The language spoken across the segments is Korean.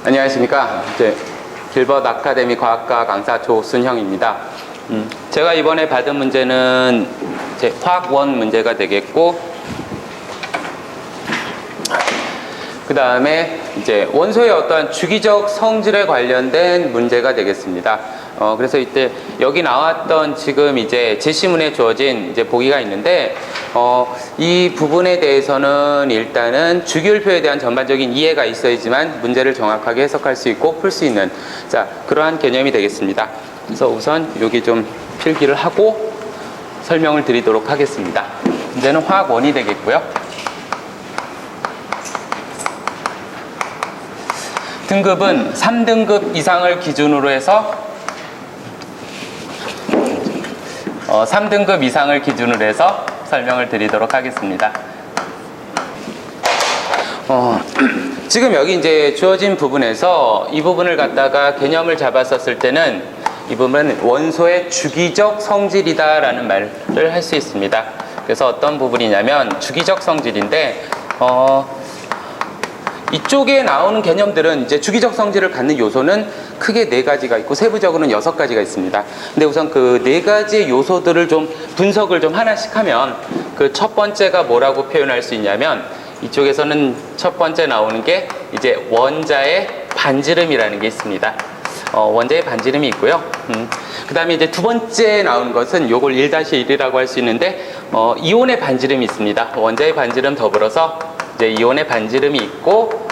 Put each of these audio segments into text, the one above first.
안녕하십니까. 길버드 아카데미 과학과 강사 조순형입니다. 제가 이번에 받은 문제는 화학 1 문제가 되겠고, 그 다음에 이제 원소의 어떠한 주기적 성질에 관련된 문제가 되겠습니다. 그래서 이때 여기 나왔던 지금 이제 제시문에 주어진 이제 보기가 있는데, 이 부분에 대해서는 일단은 주기율표에 대한 전반적인 이해가 있어야지만 문제를 정확하게 해석할 수 있고 풀 수 있는, 자, 그러한 개념이 되겠습니다. 그래서 우선 여기 좀 필기를 하고 설명을 드리도록 하겠습니다. 문제는 화학 1이 되겠고요. 등급은 3등급 이상을 기준으로 해서 3등급 이상을 기준으로 해서 설명을 드리도록 하겠습니다. 지금 여기 이제 주어진 부분에서 이 부분을 갖다가 개념을 잡았었을 때는 이 부분은 원소의 주기적 성질이다라는 말을 할 수 있습니다. 그래서 어떤 부분이냐면 주기적 성질인데, 이쪽에 나오는 개념들은 이제 주기적 성질을 갖는 요소는 크게 4가지가 있고 세부적으로는 6가지가 있습니다. 근데 우선 그 4가지의 요소들을 좀 분석을 좀 하나씩 하면 그 첫 번째가 뭐라고 표현할 수 있냐면, 이쪽에서는 첫 번째 나오는 게 이제 원자의 반지름이라는 게 있습니다. 원자의 반지름이 있고요. 그 다음에 이제 두 번째 나오는 것은 요걸 1-1이라고 할 수 있는데, 이온의 반지름이 있습니다. 원자의 반지름 더불어서 이제 이온의 반지름이 있고,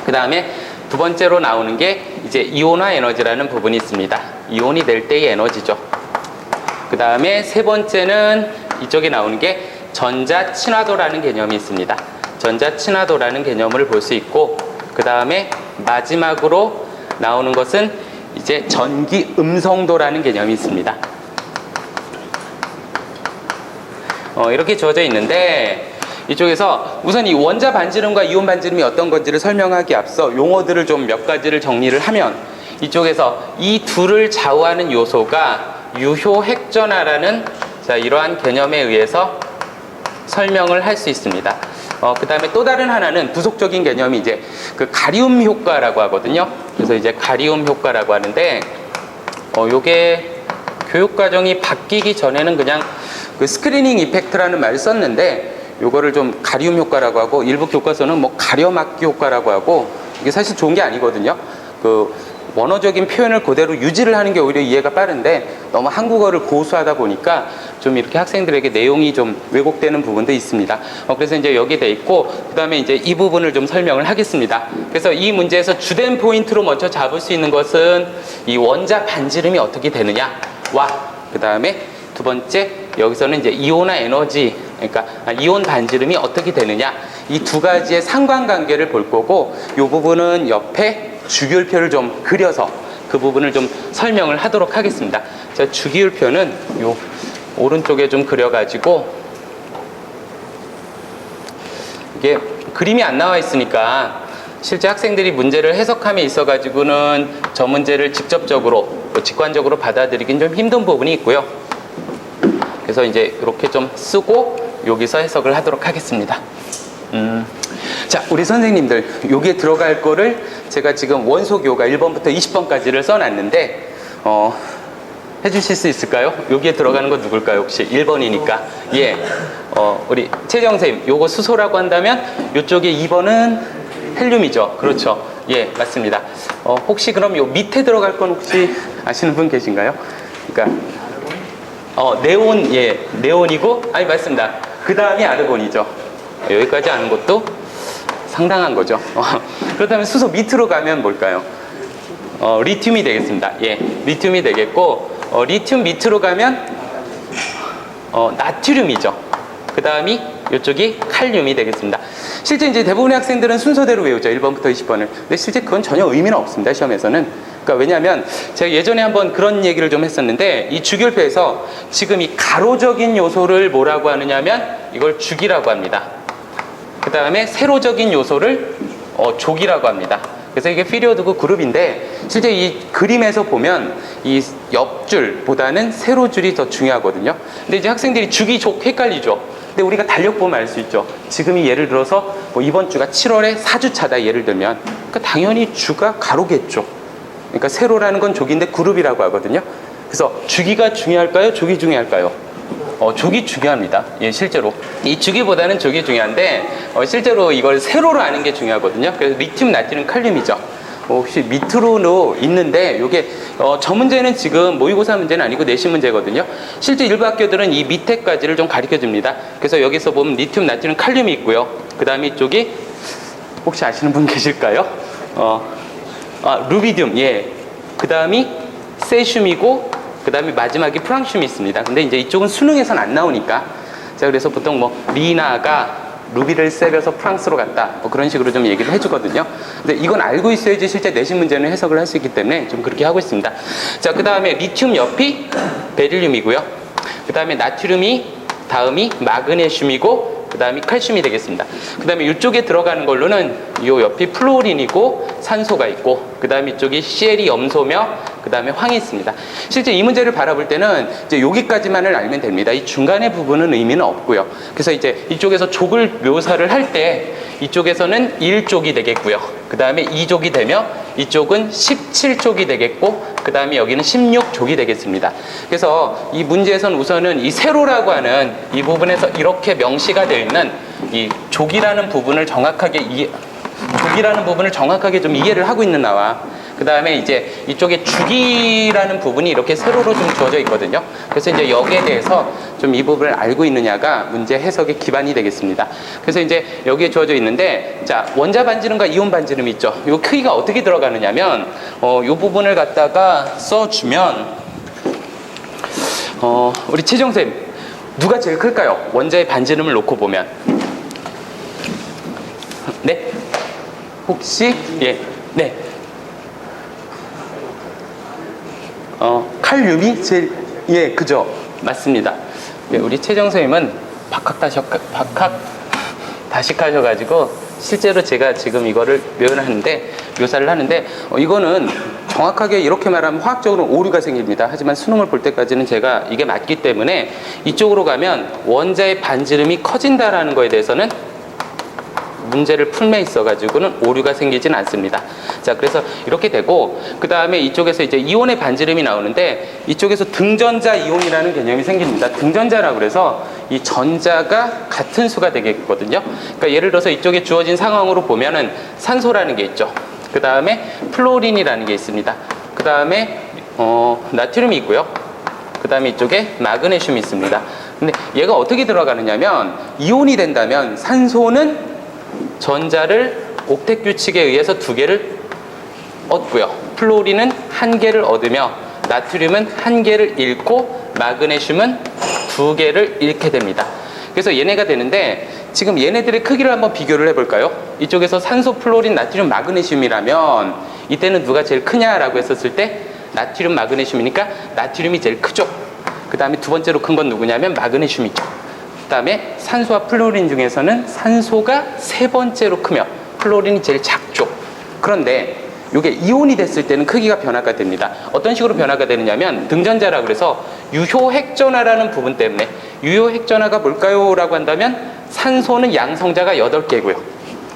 그 다음에 두 번째로 나오는 게 이제 이온화 에너지라는 부분이 있습니다. 이온이 될 때의 에너지죠. 그 다음에 세 번째는 이쪽에 나오는 게 전자 친화도라는 개념이 있습니다. 전자 친화도라는 개념을 볼 수 있고, 그 다음에 마지막으로 나오는 것은 이제 전기 음성도라는 개념이 있습니다. 이렇게 주어져 있는데, 이쪽에서 우선 이 원자 반지름과 이온 반지름이 어떤 건지를 설명하기 앞서 용어들을 좀 몇 가지를 정리를 하면, 이쪽에서 이 둘을 좌우하는 요소가 유효 핵전화라는, 자, 이러한 개념에 의해서 설명을 할 수 있습니다. 그 다음에 또 다른 하나는 부속적인 개념이 이제 그 가리움 효과라고 하거든요. 그래서 이제 가리움 효과라고 하는데, 요게 교육과정이 바뀌기 전에는 그냥 그 스크리닝 이펙트라는 말을 썼는데, 요거를 좀 가리움 효과라고 하고, 일부 교과서는 뭐 가려막기 효과라고 하고, 이게 사실 좋은 게 아니거든요. 그 원어적인 표현을 그대로 유지를 하는 게 오히려 이해가 빠른데, 너무 한국어를 고수하다 보니까 좀 이렇게 학생들에게 내용이 좀 왜곡되는 부분도 있습니다. 그래서 이제 여기 돼 있고, 그 다음에 이제 이 부분을 좀 설명을 하겠습니다. 그래서 이 문제에서 주된 포인트로 먼저 잡을 수 있는 것은 이 원자 반지름이 어떻게 되느냐와, 그 다음에 두 번째, 여기서는 이제 이온화 에너지, 그러니까 이온 반지름이 어떻게 되느냐, 이 두 가지의 상관관계를 볼 거고, 이 부분은 옆에 주기율표를 좀 그려서 그 부분을 좀 설명을 하도록 하겠습니다. 자, 주기율표는 요 오른쪽에 좀 그려가지고, 이게 그림이 안 나와 있으니까 실제 학생들이 문제를 해석함에 있어가지고는 저 문제를 직접적으로, 직관적으로 받아들이긴 좀 힘든 부분이 있고요. 그래서 이제 이렇게 좀 쓰고 여기서 해석을 하도록 하겠습니다. 자, 우리 선생님들, 여기에 들어갈 거를 제가 지금 원소교가 1번부터 20번까지를 써놨는데, 해주실 수 있을까요? 여기에 들어가는 건 누굴까요? 혹시 1번이니까. 예. 우리 최정 선생님, 요거 수소라고 한다면, 요쪽에 2번은 헬륨이죠. 그렇죠. 예, 맞습니다. 혹시 그럼 요 밑에 들어갈 건 혹시 아시는 분 계신가요? 그러니까, 네온, 예, 네온이고, 아니, 맞습니다. 그 다음이 아르곤이죠. 여기까지 아는 것도 상당한 거죠. 그렇다면 수소 밑으로 가면 뭘까요? 리튬이 되겠습니다. 예, 리튬이 되겠고, 리튬 밑으로 가면 나트륨이죠. 그 다음이 이쪽이 칼륨이 되겠습니다. 실제 이제 대부분의 학생들은 순서대로 외우죠. 1번부터 20번을. 근데 실제 그건 전혀 의미는 없습니다. 시험에서는. 그러니까 왜냐하면 제가 예전에 한번 그런 얘기를 좀 했었는데, 이 주기율표에서 지금 이 가로적인 요소를 뭐라고 하느냐면 이걸 주기라고 합니다. 그 다음에 세로적인 요소를 족이라고 합니다. 그래서 이게 피리오드고 그룹인데 실제 이 그림에서 보면 이 옆줄보다는 세로줄이 더 중요하거든요. 근데 이제 학생들이 주기족 헷갈리죠. 근데 우리가 달력 보면 알 수 있죠. 지금이 예를 들어서 뭐 이번 주가 7월에 4주차다 예를 들면 그러니까 당연히 주가 가로겠죠. 그러니까 세로라는 건 족인데 그룹이라고 하거든요. 그래서 주기가 중요할까요? 족이 중요할까요? 족이 중요합니다. 예, 실제로. 이 주기보다는 족이 중요한데, 실제로 이걸 세로로 아는 게 중요하거든요. 그래서 리튬, 나트륨, 칼륨이죠. 혹시 밑으로도 있는데, 요게, 저 문제는 지금 모의고사 문제는 아니고 내신 문제거든요. 실제 일부 학교들은 이 밑에까지를 좀 가르쳐 줍니다. 그래서 여기서 보면 리튬, 나트륨, 칼륨이 있고요. 그 다음에 이쪽이, 혹시 아시는 분 계실까요? 루비듐, 예. 그 다음이 세슘이고, 그 다음에 마지막에 프랑슘이 있습니다. 근데 이제 이쪽은 수능에선 안 나오니까. 자, 그래서 보통 뭐, 리나가 루비를 세벼서 프랑스로 갔다. 뭐 그런 식으로 좀 얘기를 해주거든요. 근데 이건 알고 있어야지 실제 내신 문제는 해석을 할 수 있기 때문에 좀 그렇게 하고 있습니다. 자, 그 다음에 리튬 옆이 베릴륨이고요. 그 다음에 나트륨이 다음이 마그네슘이고, 그 다음이 칼슘이 되겠습니다. 그 다음에 이쪽에 들어가는 걸로는 이 옆이 플로린이고 산소가 있고, 그 다음에 이쪽이 CL이 염소며 그 다음에 황이 있습니다. 실제 이 문제를 바라볼 때는 이제 여기까지만을 알면 됩니다. 이 중간의 부분은 의미는 없고요. 그래서 이제 이쪽에서 족을 묘사를 할 때 이쪽에서는 1족이 되겠고요. 그 다음에 2족이 되며 이쪽은 17족이 되겠고, 그 다음에 여기는 16족이 되겠습니다. 그래서 이 문제에서는 우선은 이 세로라고 하는 이 부분에서 이렇게 명시가 되어 있는 이 족이라는 부분을 정확하게 좀 이해를 하고 있는 나와, 그 다음에 이제 이쪽에 주기라는 부분이 이렇게 세로로 좀 주어져 있거든요. 그래서 이제 여기에 대해서 좀 이 부분을 알고 있느냐가 문제 해석의 기반이 되겠습니다. 그래서 이제 여기에 주어져 있는데, 자, 원자 반지름과 이온 반지름이 있죠. 이 크기가 어떻게 들어가느냐면, 이 부분을 갖다가 써주면, 우리 최정쌤, 누가 제일 클까요? 원자의 반지름을 놓고 보면. 네? 혹시? 예. 네. 칼륨이 제일, 예, 그죠? 맞습니다. 예, 우리 최정 선생님은 박학다식하셔가지고, 실제로 제가 지금 이거를 묘사를 하는데, 이거는 정확하게 이렇게 말하면 화학적으로 오류가 생깁니다. 하지만 수능을 볼 때까지는 제가 이게 맞기 때문에 이쪽으로 가면 원자의 반지름이 커진다라는 거에 대해서는 문제를 풀매 있어가지고는 오류가 생기진 않습니다. 자, 그래서 이렇게 되고, 그 다음에 이쪽에서 이제 이온의 반지름이 나오는데, 이쪽에서 등전자 이온이라는 개념이 생깁니다. 등전자라고 그래서 이 전자가 같은 수가 되겠거든요. 그러니까 예를 들어서 이쪽에 주어진 상황으로 보면은 산소라는 게 있죠. 그 다음에 플로린이라는 게 있습니다. 그 다음에 나트륨이 있고요. 그 다음에 이쪽에 마그네슘이 있습니다. 근데 얘가 어떻게 들어가느냐면, 이온이 된다면 산소는 전자를 옥텟 규칙에 의해서 2개를 얻고요. 플로린은 1개를 얻으며, 나트륨은 1개를 잃고, 마그네슘은 2개를 잃게 됩니다. 그래서 얘네가 되는데, 지금 얘네들의 크기를 한번 비교를 해볼까요? 이쪽에서 산소, 플로린, 나트륨, 마그네슘이라면 이때는 누가 제일 크냐라고 했었을 때 나트륨, 마그네슘이니까 나트륨이 제일 크죠. 그 다음에 두 번째로 큰 건 누구냐면 마그네슘이죠. 그 다음에 산소와 플로린 중에서는 산소가 3번째로 크며 플로린이 제일 작죠. 그런데 이게 이온이 됐을 때는 크기가 변화가 됩니다. 어떤 식으로 변화가 되느냐면, 등전자라고 그래서 유효핵전화라는 부분 때문에, 유효핵전화가 뭘까요? 라고 한다면 산소는 양성자가 8개고요.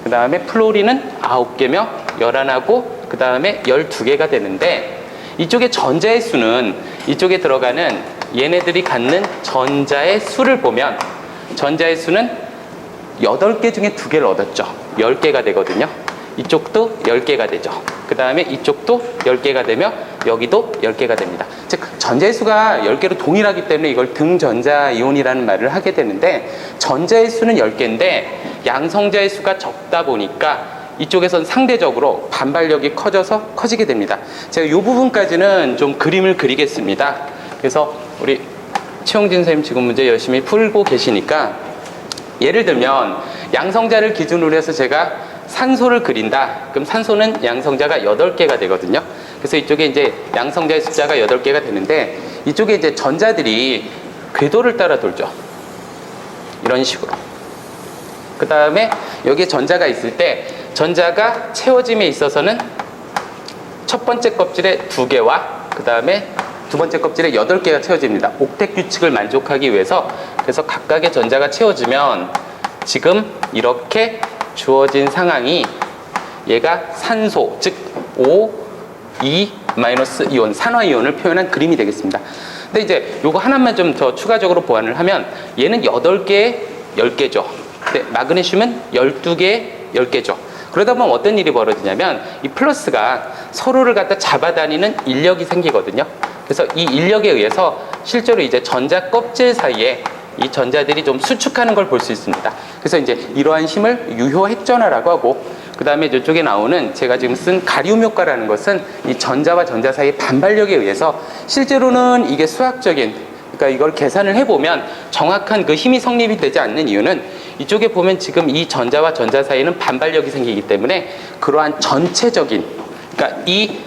그 다음에 플로린은 9개며 11하고 그 다음에 12개가 되는데, 이쪽에 전자의 수는 이쪽에 들어가는 얘네들이 갖는 전자의 수를 보면 전자의 수는 8개 중에 2개를 얻었죠. 10개가 되거든요. 이쪽도 10개가 되죠. 그 다음에 이쪽도 10개가 되며 여기도 10개가 됩니다. 즉 전자의 수가 10개로 동일하기 때문에 이걸 등전자 이온이라는 말을 하게 되는데, 전자의 수는 10개인데 양성자의 수가 적다 보니까 이쪽에선 상대적으로 반발력이 커지게 됩니다. 제가 이 부분까지는 좀 그림을 그리겠습니다. 그래서 우리 최용진 선생님 지금 문제 열심히 풀고 계시니까, 예를 들면 양성자를 기준으로 해서 제가 산소를 그린다. 그럼 산소는 양성자가 8개가 되거든요. 그래서 이쪽에 이제 양성자의 숫자가 8개가 되는데, 이쪽에 이제 전자들이 궤도를 따라 돌죠. 이런 식으로. 그 다음에 여기에 전자가 있을 때 전자가 채워짐에 있어서는 첫 번째 껍질에 2개와 그 다음에 두 번째 껍질에 8개가 채워집니다. 옥텟 규칙을 만족하기 위해서. 그래서 각각의 전자가 채워지면 지금 이렇게 주어진 상황이 얘가 산소, 즉 O, 2 마이너스 이온, 산화이온을 표현한 그림이 되겠습니다. 근데 이제 요거 하나만 좀 더 추가적으로 보완을 하면 얘는 8개에 10개죠. 근데 마그네슘은 12개에 10개죠. 그러다 보면 어떤 일이 벌어지냐면 이 플러스가 서로를 갖다 잡아다니는 인력이 생기거든요. 그래서 이 인력에 의해서 실제로 이제 전자 껍질 사이에 이 전자들이 좀 수축하는 걸 볼 수 있습니다. 그래서 이제 이러한 힘을 유효 핵전화라고 하고, 그 다음에 이쪽에 나오는 제가 지금 쓴 가리움 효과라는 것은 이 전자와 전자 사이의 반발력에 의해서 실제로는 이게 수학적인, 그러니까 이걸 계산을 해보면 정확한 그 힘이 성립이 되지 않는 이유는 이쪽에 보면 지금 이 전자와 전자 사이에는 반발력이 생기기 때문에 그러한 전체적인, 그러니까 이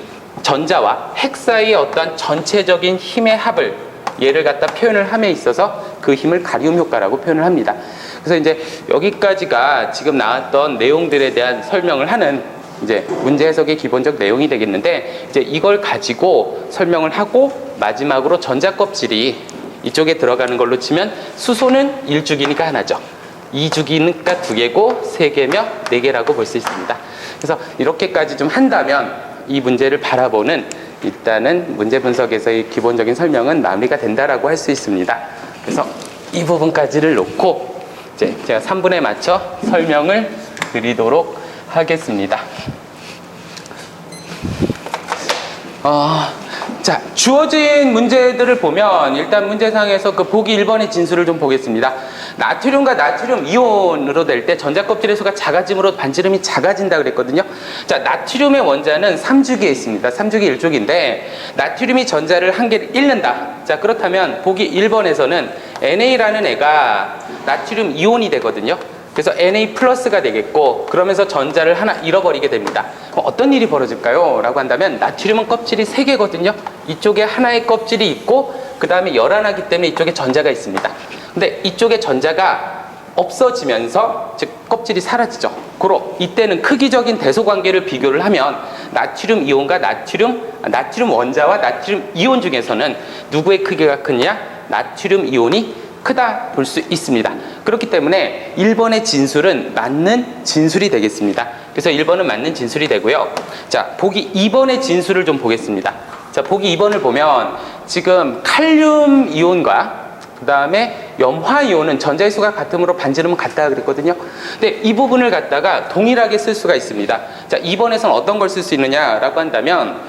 전자와 핵 사이의 어떠한 전체적인 힘의 합을 얘를 갖다 표현을 함에 있어서 그 힘을 가리움 효과라고 표현을 합니다. 그래서 이제 여기까지가 지금 나왔던 내용들에 대한 설명을 하는 이제 문제 해석의 기본적 내용이 되겠는데, 이제 이걸 가지고 설명을 하고 마지막으로 전자 껍질이 이쪽에 들어가는 걸로 치면 수소는 1주기니까 하나죠. 2주기니까 2개고 3개며 4개라고 볼 수 있습니다. 그래서 이렇게까지 좀 한다면 이 문제를 바라보는 일단은 문제 분석에서의 기본적인 설명은 마무리가 된다라고 할 수 있습니다. 그래서 이 부분까지를 놓고 이제 제가 3분에 맞춰 설명을 드리도록 하겠습니다. 자, 주어진 문제들을 보면 일단 문제상에서 그 보기 1번의 진수를 좀 보겠습니다. 나트륨과 나트륨 이온으로 될 때 전자 껍질의 수가 작아짐으로 반지름이 작아진다 그랬거든요. 자, 나트륨의 원자는 3주기에 있습니다. 3주기 1족인데 나트륨이 전자를 한 개를 잃는다. 자, 그렇다면 보기 1번에서는 NA라는 애가 나트륨 이온이 되거든요. 그래서 Na 플러스가 되겠고, 그러면서 전자를 하나 잃어버리게 됩니다. 어떤 일이 벌어질까요? 라고 한다면 나트륨은 껍질이 3개거든요. 이쪽에 하나의 껍질이 있고 그 다음에 열하나기 때문에 이쪽에 전자가 있습니다. 근데 이쪽에 전자가 없어지면서 즉 껍질이 사라지죠. 고로 이때는 크기적인 대소 관계를 비교를 하면 나트륨 이온과 나트륨 원자와 나트륨 이온 중에서는 누구의 크기가 크냐? 나트륨 이온이 크다 볼 수 있습니다. 그렇기 때문에 1번의 진술은 맞는 진술이 되겠습니다. 그래서 1번은 맞는 진술이 되고요. 자, 보기 2번의 진술을 좀 보겠습니다. 자, 보기 2번을 보면 지금 칼륨 이온과 그 다음에 염화 이온은 전자의 수가 같으므로 반지름은 같다 그랬거든요. 근데 이 부분을 갖다가 동일하게 쓸 수가 있습니다. 자, 2번에서는 어떤 걸 쓸 수 있느냐라고 한다면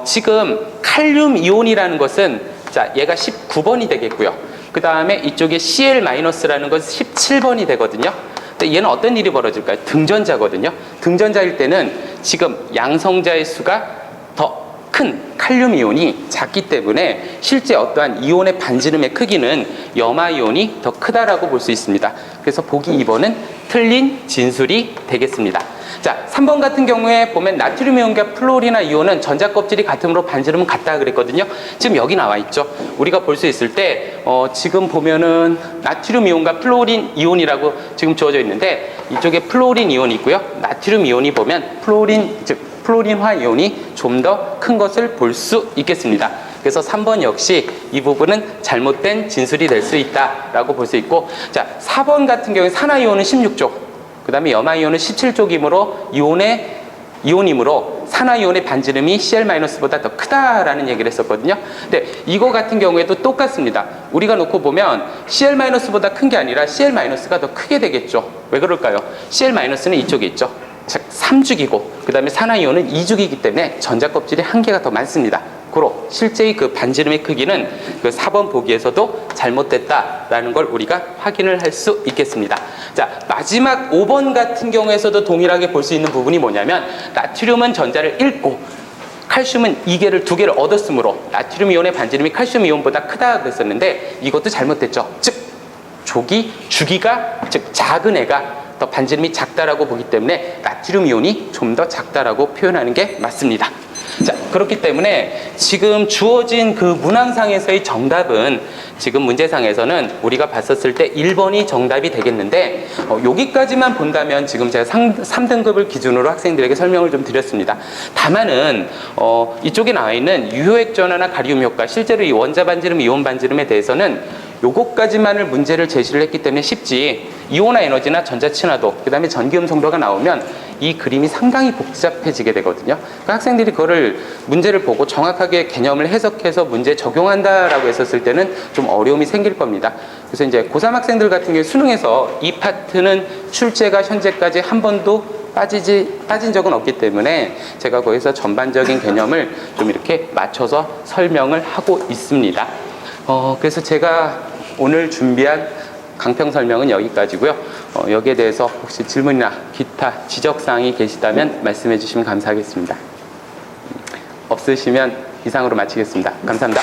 지금 칼륨 이온이라는 것은 자, 얘가 19번이 되겠고요. 그 다음에 이쪽에 Cl-라는 건 17번이 되거든요. 근데 얘는 어떤 일이 벌어질까요? 등전자거든요. 등전자일 때는 지금 양성자의 수가 더 큰 칼륨 이온이 작기 때문에 실제 어떠한 이온의 반지름의 크기는 염화 이온이 더 크다라고 볼 수 있습니다. 그래서 보기 2번은 틀린 진술이 되겠습니다. 자, 3번 같은 경우에 보면 나트륨 이온과 플로리나 이온은 전자 껍질이 같으므로 반지름은 같다 그랬거든요. 지금 여기 나와 있죠. 우리가 볼 수 있을 때 지금 보면은 나트륨 이온과 플로린 이온이라고 지금 주어져 있는데 이쪽에 플로린 이온이 있고요. 나트륨 이온이 보면 플로린화 이온이 좀 더 큰 것을 볼 수 있겠습니다. 그래서 3번 역시 이 부분은 잘못된 진술이 될 수 있다라고 볼 수 있고, 자, 4번 같은 경우에 산화이온은 16족, 그 다음에 염화이온은 17족이므로 이온이므로 산화이온의 반지름이 Cl-보다 더 크다라는 얘기를 했었거든요. 근데 이거 같은 경우에도 똑같습니다. 우리가 놓고 보면 Cl-보다 큰 게 아니라 Cl-가 더 크게 되겠죠. 왜 그럴까요? Cl-는 이쪽에 있죠. 즉 3주기고 그 다음에 산화이온은 2주기이기 때문에 전자 껍질이 한 개가 더 많습니다. 고로 실제의 그 반지름의 크기는 그 4번 보기에서도 잘못됐다라는 걸 우리가 확인을 할 수 있겠습니다. 자, 마지막 5번 같은 경우에서도 동일하게 볼 수 있는 부분이 뭐냐면 나트륨은 전자를 잃고 칼슘은 2개를 얻었으므로 나트륨 이온의 반지름이 칼슘 이온보다 크다 그랬었는데 이것도 잘못됐죠. 즉 주기가 즉 작은 애가 더 반지름이 작다라고 보기 때문에 나트륨 이온이 좀 더 작다라고 표현하는 게 맞습니다. 자, 그렇기 때문에 지금 주어진 그 문항상에서의 정답은 지금 문제상에서는 우리가 봤었을 때 1번이 정답이 되겠는데 여기까지만 본다면 지금 제가 3등급을 기준으로 학생들에게 설명을 좀 드렸습니다. 다만은 이쪽에 나와 있는 유효액 전화나 가리움 효과, 실제로 이 원자 반지름, 이온 반지름에 대해서는 요것까지만을 문제를 제시를 했기 때문에 쉽지, 이온화 에너지나 전자 친화도, 그 다음에 전기음 성도가 나오면 이 그림이 상당히 복잡해지게 되거든요. 그러니까 학생들이 그거를 문제를 보고 정확하게 개념을 해석해서 문제에 적용한다라고 했었을 때는 좀 어려움이 생길 겁니다. 그래서 이제 고3 학생들 같은 경우에 수능에서 이 파트는 출제가 현재까지 한 번도 빠진 적은 없기 때문에 제가 거기서 전반적인 개념을 좀 이렇게 맞춰서 설명을 하고 있습니다. 그래서 제가 오늘 준비한 강평 설명은 여기까지고요. 여기에 대해서 혹시 질문이나 기타 지적사항이 계시다면 말씀해 주시면 감사하겠습니다. 없으시면 이상으로 마치겠습니다. 감사합니다.